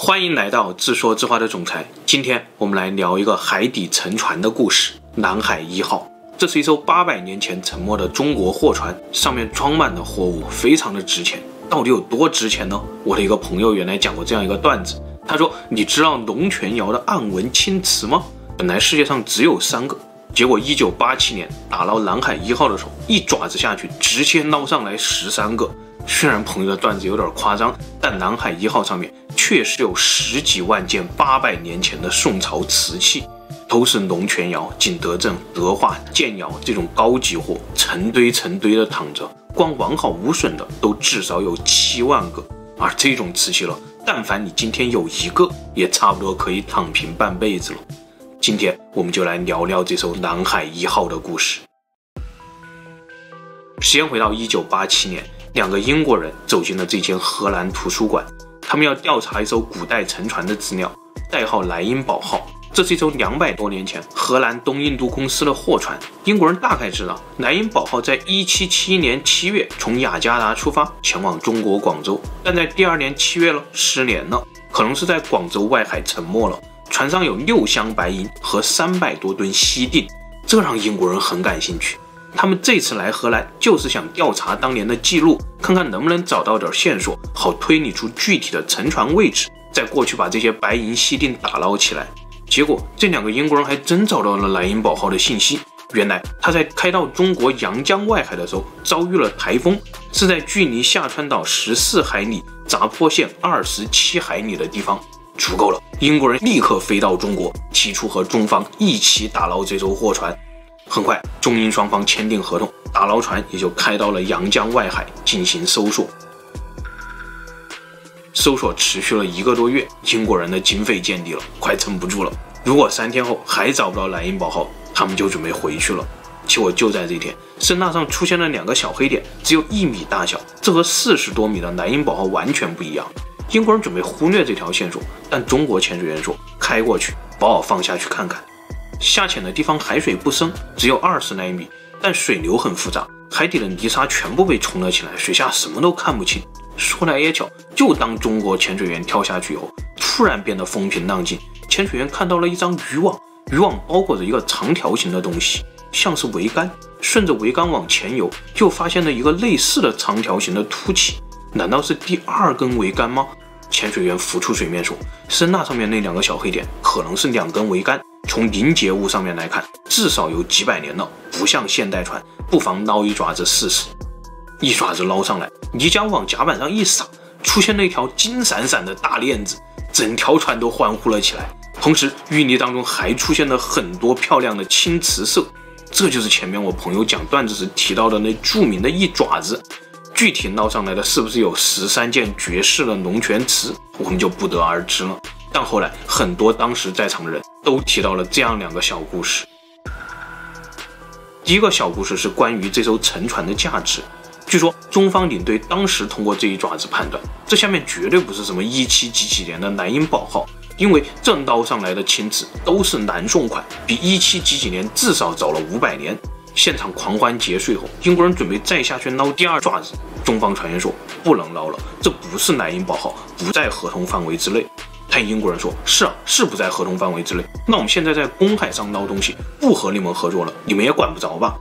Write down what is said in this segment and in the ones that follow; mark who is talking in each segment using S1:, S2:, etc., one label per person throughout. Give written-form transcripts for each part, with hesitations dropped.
S1: 欢迎来到自说自话的总裁。今天我们来聊一个海底沉船的故事——南海1号。这是一艘800年前沉没的中国货船，上面装满的货物非常的值钱。到底有多值钱呢？我的一个朋友原来讲过这样一个段子，他说：“你知道龙泉窑的暗纹青瓷吗？本来世界上只有3个，结果1987年打捞南海1号的时候，一爪子下去，直接捞上来13个。”虽然朋友的段子有点夸张，但南海1号上面确实有10几万件800年前的宋朝瓷器，都是龙泉窑、景德镇、德化、建窑这种高级货，成堆成堆的躺着，光完好无损的都至少有7万个。而这种瓷器了，但凡你今天有1个，也差不多可以躺平半辈子了。今天我们就来聊聊这艘南海1号的故事。时间回到1987年，2个英国人走进了这间荷兰图书馆，他们要调查一艘古代沉船的资料，代号莱茵堡号。这是一艘200多年前荷兰东印度公司的货船。英国人大概知道，莱茵堡号在1771年7月从雅加达出发，前往中国广州，但在第2年7月失联了，可能是在广州外海沉没了。船上有6箱白银和300多吨锡锭，这让英国人很感兴趣。他们这次来荷兰就是想调查当年的记录，看看能不能找到点线索，好推理出具体的沉船位置，再过去把这些白银锡锭打捞起来。结果这2个英国人还真找到了莱茵堡号的信息，原来他在开到中国阳江外海的时候遭遇了台风，是在距离下川岛14海里、闸坡县27海里的地方，足够了。英国人立刻飞到中国，提出和中方一起打捞这艘货船。很快，中英双方签订合同，打捞船也就开到了阳江外海进行搜索。搜索持续了1个多月，英国人的经费见底了，快撑不住了。如果3天后还找不到莱茵堡号，他们就准备回去了。结果就在这天，声呐上出现了2个小黑点，只有1米大小，这和40多米的莱茵堡号完全不一样。英国人准备忽略这条线索，但中国潜水员说开过去，把我放下去看看。下潜的地方海水不深，只有20来米，但水流很复杂，海底的泥沙全部被冲了起来，水下什么都看不清。说来也巧，就当中国潜水员跳下去以后，突然变得风平浪静。潜水员看到了一张渔网，渔网包裹着一个长条形的东西，像是桅杆。顺着桅杆往前游，又发现了一个类似的长条形的凸起，难道是第2根桅杆吗？潜水员浮出水面说，声呐上面那2个小黑点可能是2根桅杆，从凝结物上面来看，至少有几百年了，不像现代船，不妨捞一爪子试试。一爪子捞上来，泥浆往甲板上一撒，出现了一条金闪闪的大链子，整条船都欢呼了起来。同时淤泥当中还出现了很多漂亮的青瓷色，这就是前面我朋友讲段子时提到的那著名的一爪子。具体捞上来的是不是有13件绝世的龙泉瓷，我们就不得而知了。但后来很多当时在场的人都提到了这样2个小故事。第一个小故事是关于这艘沉船的价值。据说中方领队当时通过这一爪子判断，这下面绝对不是什么17几年的莱茵堡号，因为这捞上来的青瓷都是南宋款，比17几年至少早了500年。现场狂欢结束以后，英国人准备再下去捞第2爪子，中方船员说不能捞了，这不是莱茵堡号，不在合同范围之内。但英国人说是啊，是不在合同范围之内，那我们现在在公海上捞东西，不和你们合作了，你们也管不着吧。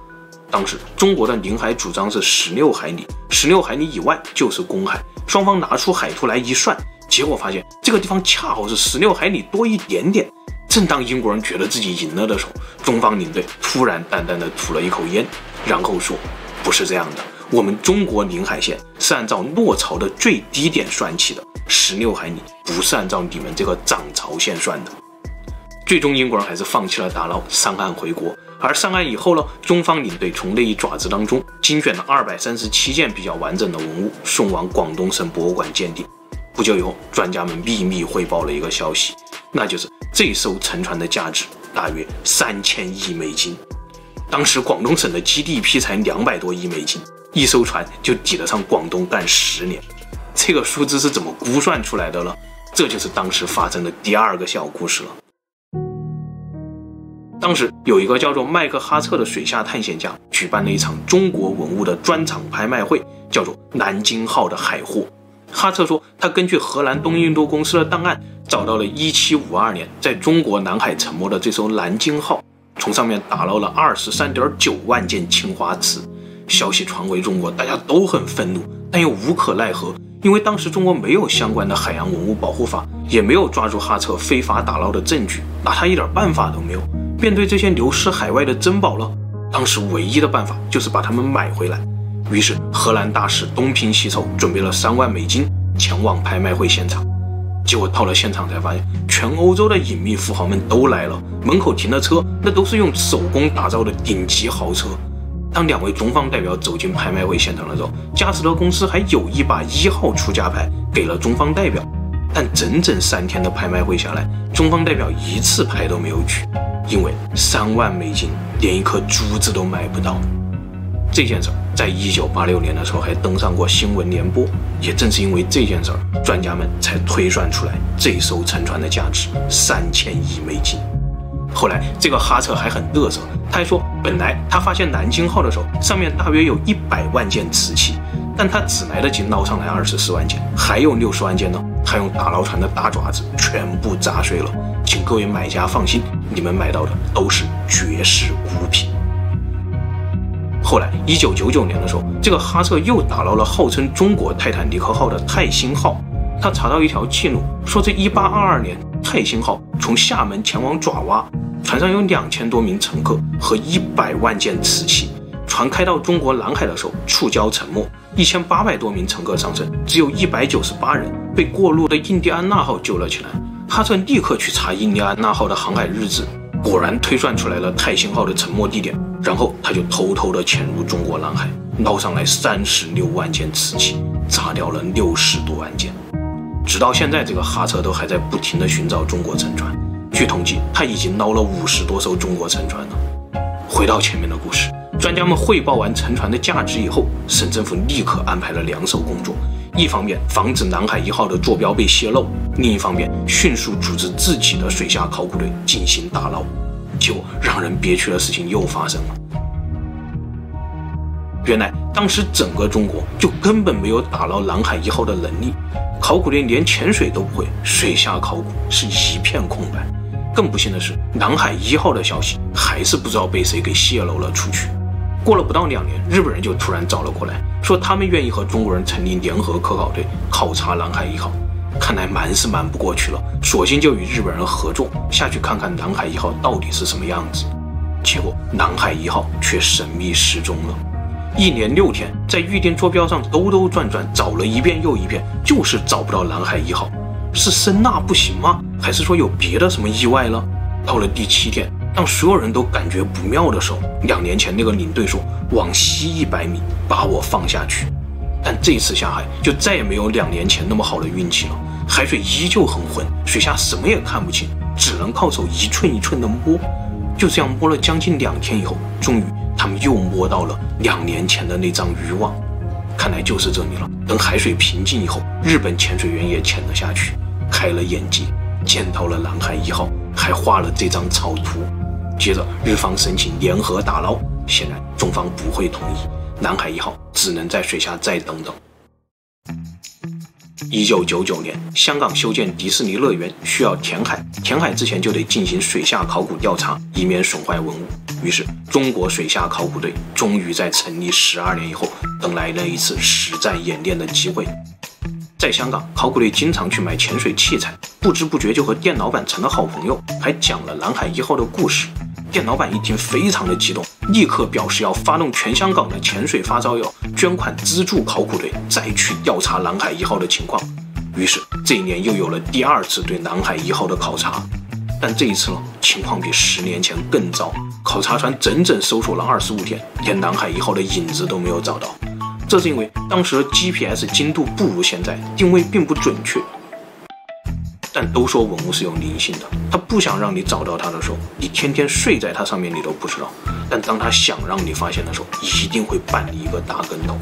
S1: 当时中国的领海主张是16海里，16海里以外就是公海。双方拿出海图来一算，结果发现这个地方恰好是16海里多一点点。正当英国人觉得自己赢了的时候，中方领队突然淡淡的吐了一口烟，然后说不是这样的，我们中国领海线是按照落潮的最低点算起的，16海里不是按照你们这个涨潮线算的。最终英国人还是放弃了打捞，上岸回国。而上岸以后呢，中方领队从那一爪子当中精选了237件比较完整的文物，送往广东省博物馆鉴定。不久以后，专家们秘密汇报了一个消息，那就是这艘沉船的价值大约3000亿美金。当时广东省的 GDP 才200多亿美金，一艘船就抵得上广东干10年。这个数字是怎么估算出来的呢？这就是当时发生的第2个小故事了。当时有一个叫做麦克哈策的水下探险家举办了一场中国文物的专场拍卖会，叫做南京号的海货。哈策说，他根据荷兰东印度公司的档案，找到了1752年在中国南海沉没的这艘南京号，从上面打捞了23.9万件青花瓷。消息传回中国，大家都很愤怒，但又无可奈何，因为当时中国没有相关的海洋文物保护法，也没有抓住哈策非法打捞的证据，拿他一点办法都没有。面对这些流失海外的珍宝了，当时唯一的办法就是把它们买回来。于是荷兰大使东拼西凑，准备了3万美金前往拍卖会现场。结果到了现场才发现，全欧洲的隐秘富豪们都来了，门口停的车那都是用手工打造的顶级豪车。当2位中方代表走进拍卖会现场的时候，佳士得公司还有意把1号出价牌给了中方代表，但整整3天的拍卖会下来，中方代表一次牌都没有举，因为3万美金连一颗珠子都买不到。这件事在1986年的时候还登上过新闻联播，也正是因为这件事，专家们才推算出来这艘沉船的价值3000亿美金。后来这个哈策还很嘚瑟，他还说本来他发现南京号的时候，上面大约有100万件瓷器，但他只来得及捞上来24万件，还有60万件呢，他用打捞船的大爪子全部砸碎了。请各位买家放心，你们买到的都是绝世孤品。后来1999年的时候，这个哈策又打捞了号称中国泰坦尼克号的泰兴号。他查到一条记录，说这1822年泰兴号从厦门前往爪哇，船上有2000多名乘客和100万件瓷器。船开到中国南海的时候触礁沉没，1800多名乘客丧生，只有198人被过路的印第安纳号救了起来。哈策立刻去查印第安纳号的航海日志，果然推算出来了泰兴号的沉没地点，然后他就偷偷地潜入中国南海，捞上来36万件瓷器，砸掉了60多万件。直到现在，这个哈策都还在不停地寻找中国沉船。据统计，他已经捞了50多艘中国沉船了。回到前面的故事，专家们汇报完沉船的价值以后，省政府立刻安排了2手工作：一方面防止南海1号的坐标被泄露，另一方面迅速组织自己的水下考古队进行打捞。结果让人憋屈的事情又发生了。原来当时整个中国就根本没有打捞南海1号的能力，考古队连潜水都不会，水下考古是一片空白。更不幸的是，南海1号的消息还是不知道被谁给泄露了出去。过了不到2年，日本人就突然找了过来，说他们愿意和中国人成立联合科考队，考察南海1号。看来瞒是瞒不过去了，索性就与日本人合作，下去看看南海1号到底是什么样子。结果南海1号却神秘失踪了。1连6天，在预定坐标上兜兜转转，找了一遍又一遍，就是找不到南海1号。是声呐不行吗？还是说有别的什么意外了？到了第7天，当所有人都感觉不妙的时候，2年前那个领队说往西100米把我放下去。但这次下海就再也没有2年前那么好的运气了，海水依旧很浑，水下什么也看不清，只能靠手一寸一寸的摸。就这样摸了将近2天以后，终于他们又摸到了2年前的那张渔网。看来就是这里了。等海水平静以后，日本潜水员也潜了下去，开了眼界，见到了南海1号，还画了这张草图。接着日方申请联合打捞，显然中方不会同意，南海1号只能在水下再等等。1999年，香港修建迪士尼乐园需要填海，填海之前就得进行水下考古调查，以免损坏文物。于是，中国水下考古队终于在成立12年以后，等来了一次实战演练的机会。在香港，考古队经常去买潜水器材，不知不觉就和店老板成了好朋友，还讲了南海1号的故事。店老板一听非常的激动，立刻表示要发动全香港的潜水发烧友捐款资助考古队，再去调查南海1号的情况。于是这一年又有了第2次对南海1号的考察，但这一次呢，情况比10年前更糟。考察船整整搜索了25天，连南海1号的影子都没有找到。这是因为当时的 GPS 精度不如现在，定位并不准确。但都说文物是有灵性的，他不想让你找到它的时候，你天天睡在它上面你都不知道，但当他想让你发现的时候，一定会绊你一个大跟头。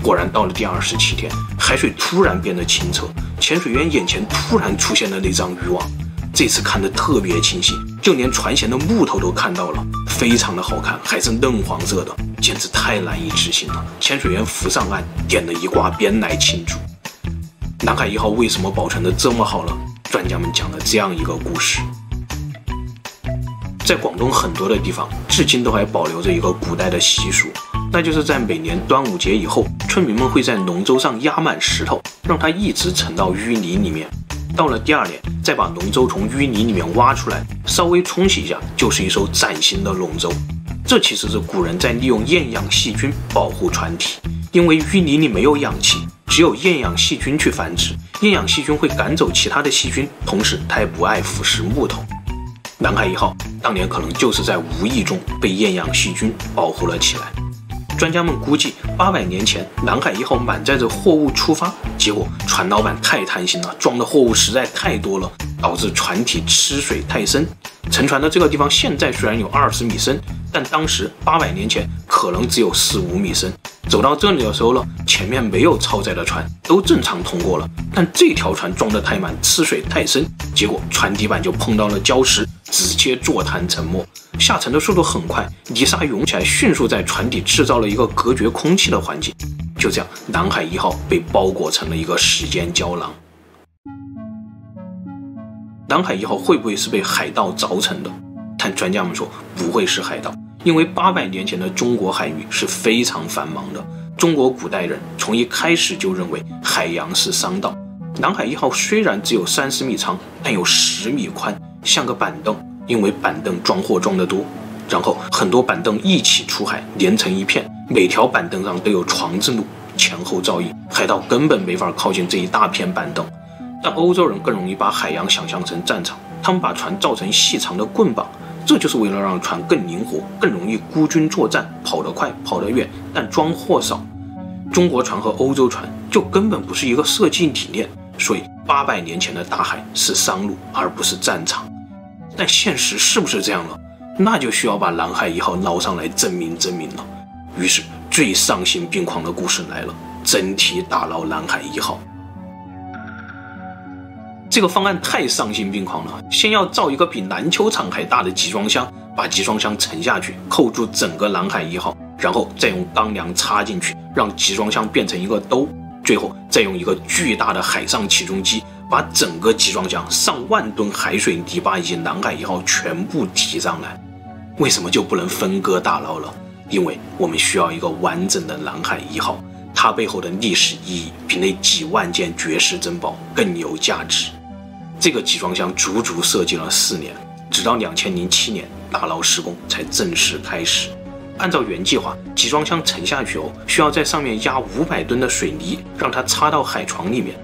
S1: 果然到了第27天，海水突然变得清澈，潜水员眼前突然出现了那张渔网，这次看得特别清晰，就连船舷的木头都看到了，非常的好看，还是嫩黄色的，简直太难以置信了。潜水员浮上岸，点了一挂鞭来庆祝。南海1号为什么保存得这么好呢？专家们讲了这样一个故事。在广东很多的地方，至今都还保留着一个古代的习俗，那就是在每年端午节以后，村民们会在龙舟上压满石头，让它一直沉到淤泥里面。到了第2年，再把龙舟从淤泥里面挖出来，稍微冲洗一下，就是一艘崭新的龙舟。这其实是古人在利用厌氧细菌保护船体，因为淤泥里没有氧气，只有厌氧细菌去繁殖，厌氧细菌会赶走其他的细菌，同时它也不爱腐蚀木头。南海1号当年可能就是在无意中被厌氧细菌保护了起来。专家们估计，800年前南海1号满载着货物出发，结果船老板太贪心了，装的货物实在太多了，导致船体吃水太深。沉船的这个地方现在虽然有20米深，但当时800年前可能只有4、5米深。走到这里的时候呢，前面没有超载的船都正常通过了，但这条船装得太满，吃水太深，结果船底板就碰到了礁石，直接坐滩沉没。下沉的速度很快，泥沙涌起来，迅速在船底制造了一个隔绝空气的环境。就这样，南海1号被包裹成了一个时间胶囊。南海1号会不会是被海盗凿沉的？但专家们说不会是海盗，因为800年前的中国海域是非常繁忙的。中国古代人从一开始就认为海洋是商道。南海1号虽然只有30米长，但有10米宽，像个板凳，因为板凳装货装得多。然后很多板凳一起出海，连成一片，每条板凳上都有床字路，前后照应，海盗根本没法靠近这一大片板凳。但欧洲人更容易把海洋想象成战场，他们把船造成细长的棍棒，这就是为了让船更灵活，更容易孤军作战，跑得快，跑得远，但装货少。中国船和欧洲船就根本不是一个设计理念，所以800年前的大海是商路，而不是战场。但现实是不是这样呢？那就需要把南海1号捞上来证明了。于是最丧心病狂的故事来了，整体打捞南海1号。这个方案太丧心病狂了，先要造一个比篮球场还大的集装箱，把集装箱沉下去，扣住整个南海1号，然后再用钢梁插进去，让集装箱变成一个兜，最后再用一个巨大的海上起重机把整个集装箱上万吨海水泥巴以及南海1号全部提上来。为什么就不能分割打捞了？因为我们需要一个完整的南海1号，它背后的历史意义比那几万件绝世珍宝更有价值。这个集装箱足足设计了4年，直到2007年打捞施工才正式开始。按照原计划，集装箱沉下去后，需要在上面压500吨的水泥，让它插到海床里面。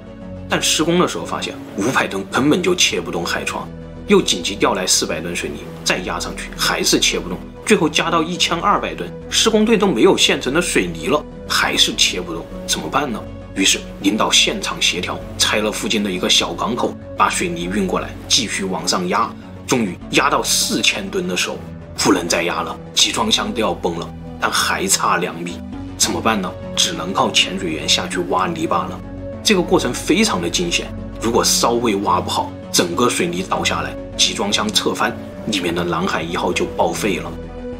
S1: 但施工的时候发现500吨根本就切不动海床，又紧急调来400吨水泥，再压上去还是切不动，最后加到1200吨，施工队都没有现成的水泥了，还是切不动，怎么办呢？于是领导现场协调，拆了附近的一个小港口，把水泥运过来，继续往上压。终于压到4000吨的时候，不能再压了，集装箱都要崩了，但还差2米，怎么办呢？只能靠潜水员下去挖泥巴了。这个过程非常的惊险，如果稍微挖不好，整个水泥倒下来，集装箱侧翻，里面的南海1号就报废了。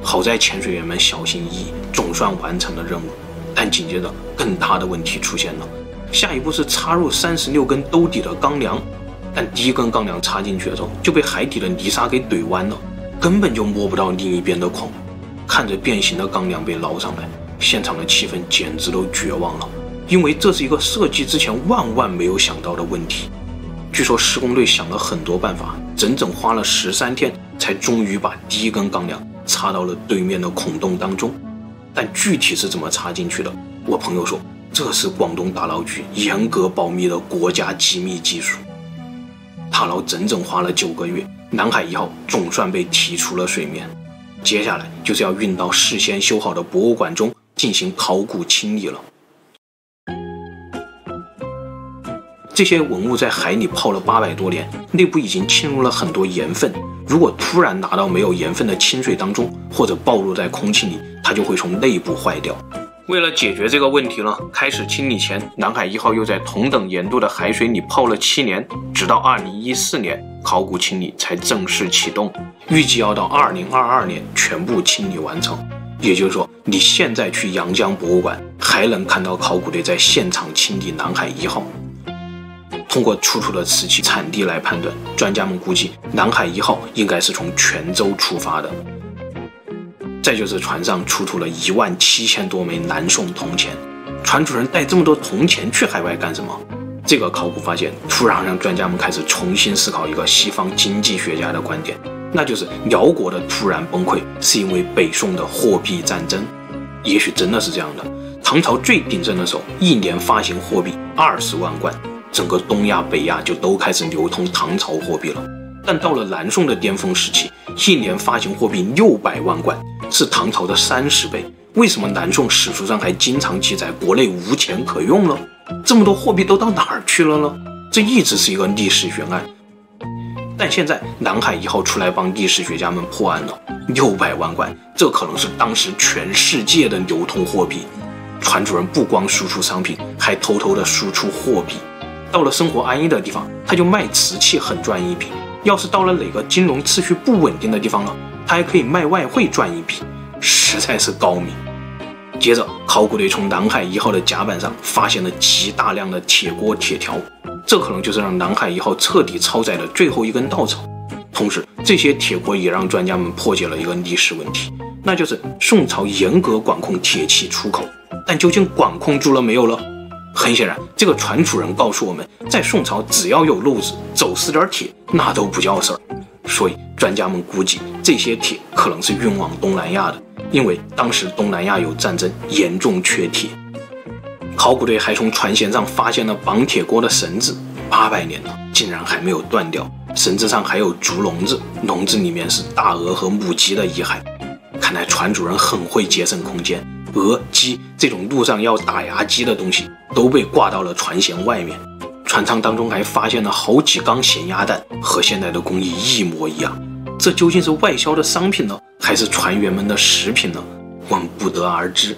S1: 好在潜水员们小心翼翼，总算完成了任务。但紧接着更大的问题出现了，下一步是插入36根兜底的钢梁，但第一根钢梁插进去的时候就被海底的泥沙给怼弯了，根本就摸不到另一边的孔。看着变形的钢梁被捞上来，现场的气氛简直都绝望了，因为这是一个设计之前万没有想到的问题。据说施工队想了很多办法，整整花了13天，才终于把第一根钢梁插到了对面的孔洞当中。但具体是怎么插进去的，我朋友说这是广东打捞局严格保密的国家机密技术。打捞整整花了9个月，南海1号总算被提出了水面。接下来就是要运到事先修好的博物馆中进行考古清理了。这些文物在海里泡了800多年，内部已经侵入了很多盐分，如果突然拿到没有盐分的清水当中，或者暴露在空气里，它就会从内部坏掉。为了解决这个问题呢，开始清理前，南海1号又在同等盐度的海水里泡了7年，直到2014年考古清理才正式启动，预计要到2022年全部清理完成。也就是说，你现在去阳江博物馆还能看到考古队在现场清理南海1号。通过出土的瓷器产地来判断，专家们估计南海1号应该是从泉州出发的。再就是船上出土了17000多枚南宋铜钱，船主人带这么多铜钱去海外干什么？这个考古发现突然让专家们开始重新思考一个西方经济学家的观点，那就是辽国的突然崩溃是因为北宋的货币战争。也许真的是这样的，唐朝最鼎盛的时候，一年发行货币20万贯，整个东亚北亚就都开始流通唐朝货币了。但到了南宋的巅峰时期，一年发行货币600万贯，是唐朝的30倍。为什么南宋史书上还经常记载国内无钱可用了？这么多货币都到哪儿去了呢？这一直是一个历史悬案。但现在南海1号出来帮历史学家们破案了，600万贯，这可能是当时全世界的流通货币。船主人不光输出商品，还偷偷的输出货币。到了生活安逸的地方，他就卖瓷器很赚一笔；要是到了哪个金融秩序不稳定的地方呢，他还可以卖外汇赚一笔，实在是高明。接着，考古队从南海1号的甲板上发现了极大量的铁锅铁条，这可能就是让南海1号彻底超载的最后一根稻草。同时，这些铁锅也让专家们破解了一个历史问题，那就是宋朝严格管控铁器出口，但究竟管控住了没有了？很显然，这个船主人告诉我们，在宋朝只要有漏子，走私点铁那都不叫事儿。所以专家们估计这些铁可能是运往东南亚的，因为当时东南亚有战争，严重缺铁。考古队还从船舷上发现了绑铁锅的绳子，800年了，竟然还没有断掉，绳子上还有竹笼子，笼子里面是大鹅和母鸡的遗骸。看来船主人很会节省空间，鹅、鸡这种路上要打牙鸡的东西都被挂到了船舷外面。船舱当中还发现了好几缸咸鸭蛋，和现在的工艺一模一样。这究竟是外销的商品呢，还是船员们的食品呢？我们不得而知。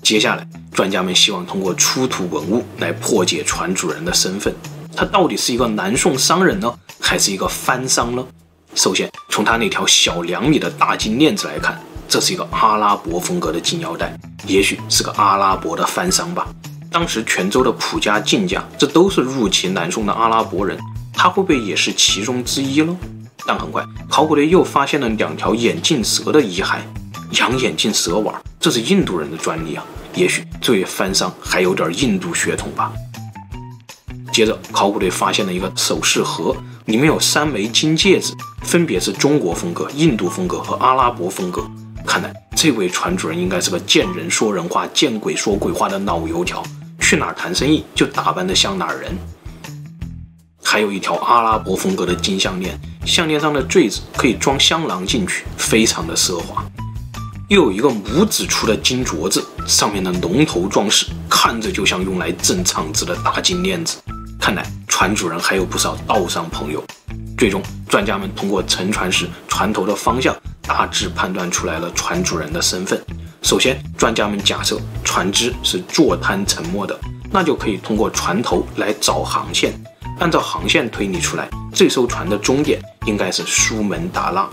S1: 接下来，专家们希望通过出土文物来破解船主人的身份，他到底是一个南宋商人呢，还是一个番商呢？首先，从他那条小2米的大金链子来看，这是一个阿拉伯风格的金腰带，也许是个阿拉伯的番商吧。当时泉州的蒲家、晋家，这都是入籍南宋的阿拉伯人，他会不会也是其中之一呢？但很快，考古队又发现了2条眼镜蛇的遗骸，养眼镜蛇丸，这是印度人的专利啊，也许这位番商还有点印度血统吧。接着，考古队发现了一个首饰盒，里面有3枚金戒指，分别是中国风格、印度风格和阿拉伯风格。看来这位船主人应该是个见人说人话、见鬼说鬼话的老油条，去哪儿谈生意就打扮得像哪儿人。还有一条阿拉伯风格的金项链，项链上的坠子可以装香囊进去，非常的奢华。又有一个拇指粗的金镯子，上面的龙头装饰看着就像用来镇场子的大金链子。看来船主人还有不少道上朋友。最终，专家们通过沉船时船头的方向，大致判断出来了船主人的身份。首先，专家们假设船只是坐滩沉没的，那就可以通过船头来找航线。按照航线推理出来，这艘船的终点应该是苏门答腊。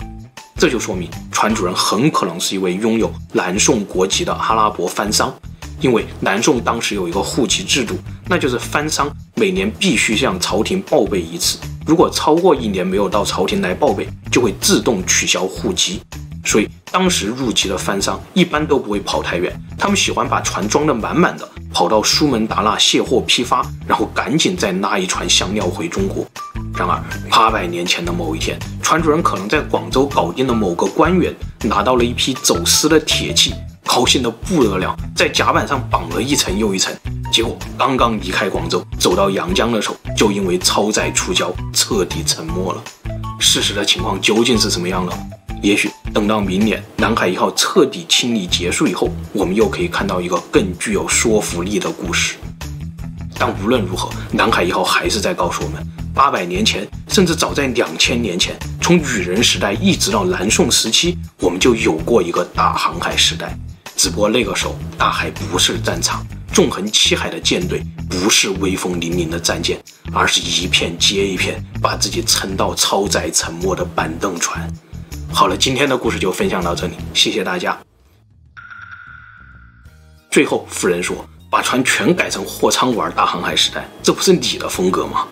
S1: 这就说明船主人很可能是一位拥有南宋国籍的阿拉伯番商。因为南宋当时有一个户籍制度，那就是番商每年必须向朝廷报备一次，如果超过1年没有到朝廷来报备，就会自动取消户籍。所以当时入籍的番商一般都不会跑太远，他们喜欢把船装得满满的，跑到苏门答腊卸货批发，然后赶紧再拉一船香料回中国。然而800年前的某一天，船主人可能在广州搞定了某个官员，拿到了一批走私的铁器，高兴得不得了，在甲板上绑了一层又一层，结果刚刚离开广州，走到阳江的时候，就因为超载出礁，彻底沉没了。事实的情况究竟是什么样呢？也许等到明年南海1号彻底清理结束以后，我们又可以看到一个更具有说服力的故事。但无论如何，南海1号还是在告诉我们，800年前，甚至早在2000年前，从羽人时代一直到南宋时期，我们就有过一个大航海时代。只不过那个时候，大海不是战场，纵横七海的舰队不是威风凛凛的战舰，而是一片接一片把自己撑到超载沉没的板凳船。好了，今天的故事就分享到这里，谢谢大家。最后，夫人说把船全改成货舱玩大航海时代，这不是你的风格吗？